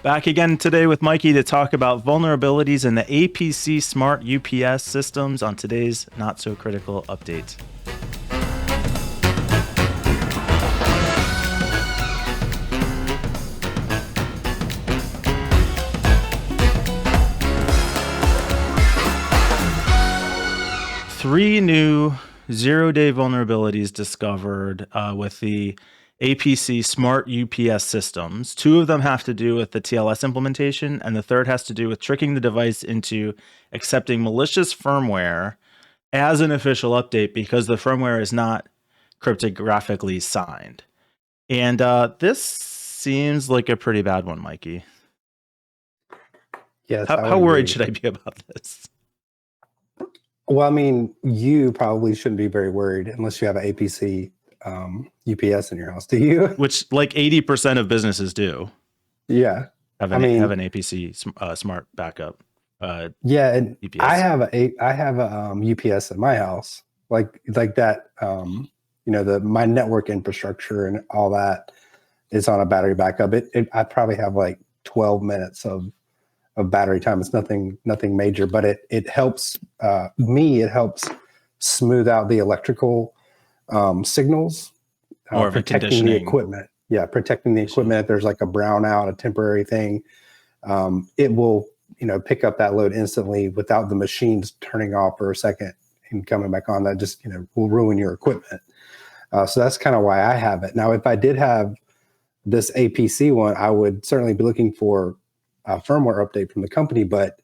Back again today with Mikey to talk about vulnerabilities in the APC Smart UPS systems on today's Not So Critical update. Three new zero-day vulnerabilities discovered with the APC Smart UPS systems. Two of them have to do with the TLS implementation, and the third has to do with tricking the device into accepting malicious firmware as an official update because the firmware is not cryptographically signed. And this seems like a pretty bad one, Mikey. Yes. How worried should I be about this? Well, I mean, you probably shouldn't be very worried unless you have an APC UPS in your house. Do you? Which like 80% of businesses do. Yeah. Have an APC smart backup. Yeah, and UPS. I have a UPS at my house, like that. My network infrastructure and all that is on a battery backup. I probably have like 12 minutes of battery time. It's nothing major, but it helps me. It helps smooth out the electrical signals, protecting the equipment. Yeah, protecting the equipment. If there's like a brownout, a temporary thing, it will pick up that load instantly without the machines turning off for a second and coming back on. That just will ruin your equipment. So that's kind of why I have it. Now, if I did have this APC one, I would certainly be looking for a firmware update from the company. But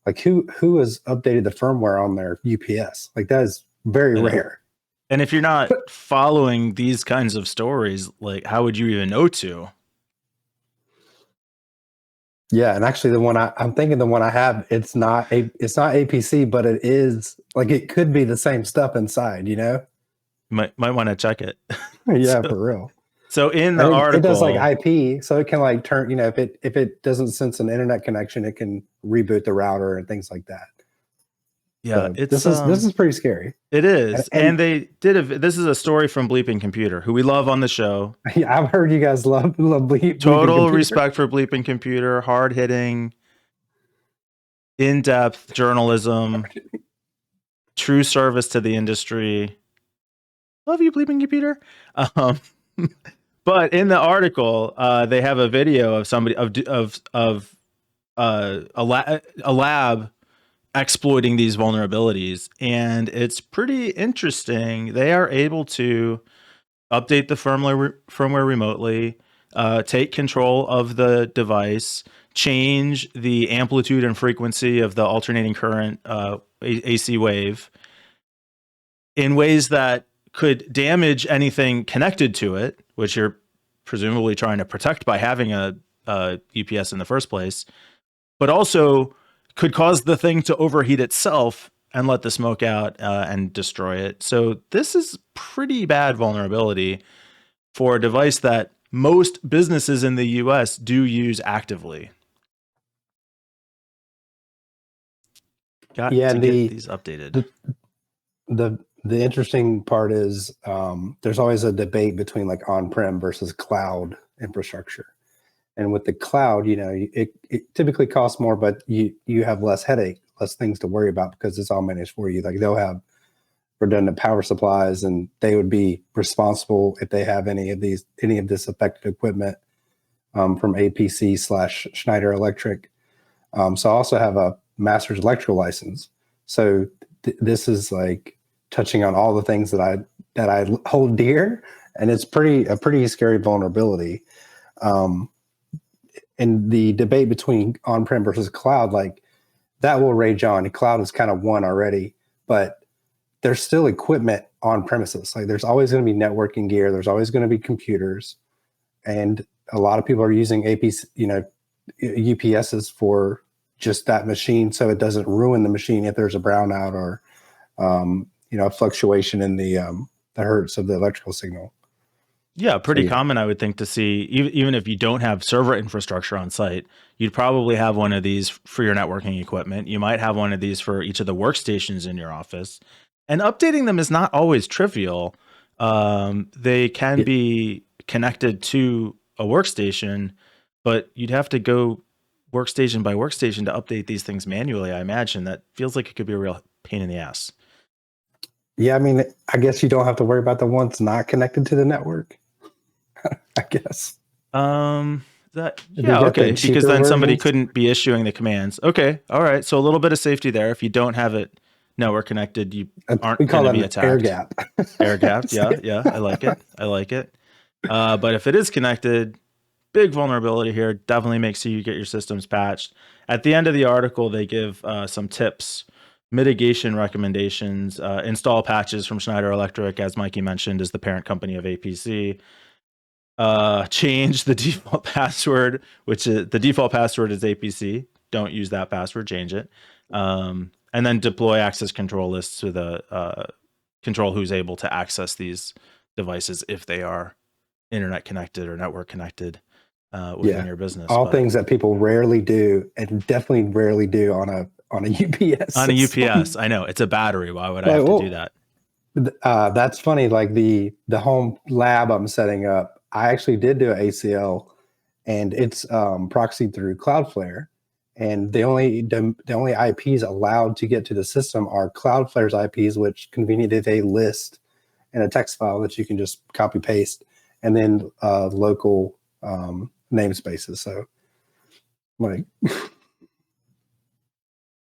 like, who has updated the firmware on their UPS? Like, that is very rare. And if you're not following these kinds of stories, like, how would you even know to? Yeah, and actually, the one I'm thinking, the one I have, it's not APC, but it is like it could be the same stuff inside. Might want to check it. Yeah, for real. So in the article, it does like IP, so it can like turn. If it doesn't sense an internet connection, it can reboot the router and things like that. Yeah, so this is pretty scary. It is, and they did. This is a story from Bleeping Computer, who we love on the show. Yeah, I've heard you guys love Bleeping Total Computer. respect for Bleeping Computer, hard hitting, in depth journalism, true service to the industry. Love you, Bleeping Computer. But in the article, they have a video of somebody of a lab exploiting these vulnerabilities, and it's pretty interesting. They are able to update the firmware remotely, take control of the device, change the amplitude and frequency of the alternating current AC wave in ways that could damage anything connected to it, which you're presumably trying to protect by having a UPS in the first place, but also could cause the thing to overheat itself and let the smoke out and destroy it. So this is pretty bad vulnerability for a device that most businesses in the US do use actively. Got to get these updated. The interesting part is there's always a debate between like on-prem versus cloud infrastructure. And with the cloud, it typically costs more, but you have less headache, less things to worry about because it's all managed for you. Like, they'll have redundant power supplies, and they would be responsible if they have any of this affected equipment from APC / Schneider Electric. So I also have a master's electrical license. So this is like touching on all the things that I hold dear, and it's a pretty scary vulnerability. And the debate between on-prem versus cloud, like, that will rage on. The cloud is kind of won already, but there's still equipment on premises. Like, there's always going to be networking gear. There's always going to be computers, and a lot of people are using APC, UPSs for just that machine, so it doesn't ruin the machine if there's a brownout or a fluctuation in the hertz of the electrical signal. Yeah, pretty common, I would think, to see, even if you don't have server infrastructure on site, you'd probably have one of these for your networking equipment. You might have one of these for each of the workstations in your office. And updating them is not always trivial. They can be connected to a workstation, but you'd have to go workstation by workstation to update these things manually. I imagine that feels like it could be a real pain in the ass. Yeah, I mean, I guess you don't have to worry about the ones not connected to the network. I guess. Yeah, okay, because then somebody versions. couldn't be issuing the commands. Okay, all right. So a little bit of safety there. If you don't have it network connected, you We aren't call going to that be an air attacked. gap. Air gapped. Yeah, yeah. I like it. I like it. But if it is connected, big vulnerability here. Definitely make sure you get your systems patched. At the end of the article, they give some tips, mitigation recommendations, install patches from Schneider Electric, as Mikey mentioned, is the parent company of APC. Change the default password, which is the default password is APC. Don't use that password. Change it. And then deploy access control lists with a control who's able to access these devices if they are internet connected or network connected within your business. All But things that people rarely do, and definitely rarely do on a UPS on a system. UPS, I know it's a battery. Why would I Like, have to do that? That's funny. Like the home lab I'm setting up, I actually did do an ACL, and it's proxied through Cloudflare. And the only IPs allowed to get to the system are Cloudflare's IPs, which conveniently they list in a text file that you can just copy paste, and then local namespaces. So, like,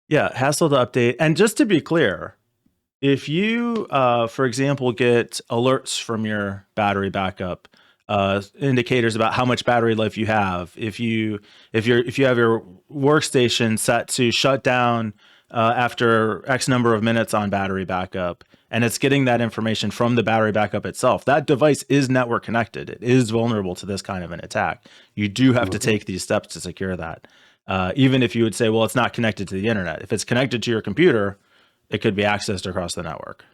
Yeah, hassle to update. And just to be clear, if you, for example, get alerts from your battery backup, indicators about how much battery life you have, if you have your workstation set to shut down after X number of minutes on battery backup, and it's getting that information from the battery backup itself, that device is network connected. It is vulnerable to this kind of an attack. You do have to take these steps to secure that. Even if you would say, well, it's not connected to the internet. If it's connected to your computer, it could be accessed across the network.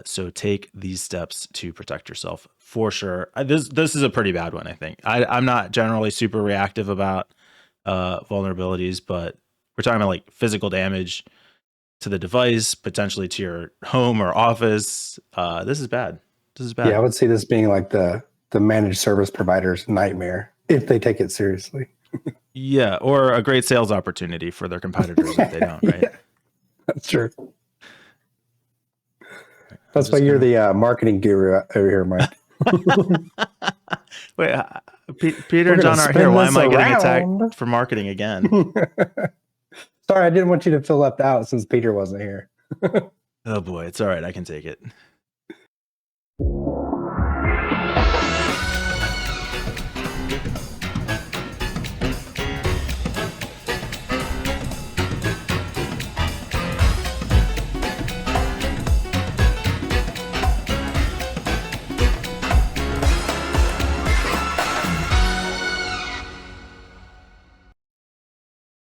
So take these steps to protect yourself for sure. This is a pretty bad one, I think. I'm not generally super reactive about vulnerabilities, but we're talking about like physical damage to the device, potentially to your home or office. This is bad. This is bad. yeah, I would see this being like the managed service provider's nightmare if they take it seriously. Yeah, or a great sales opportunity for their competitors if they don't, right? Yeah, that's true. That's why you're the marketing guru over here, Mike. Wait, Peter and John aren't here. Why am I getting attacked for marketing again? Sorry, I didn't want you to feel left out since Peter wasn't here. Oh boy, it's all right. I can take it.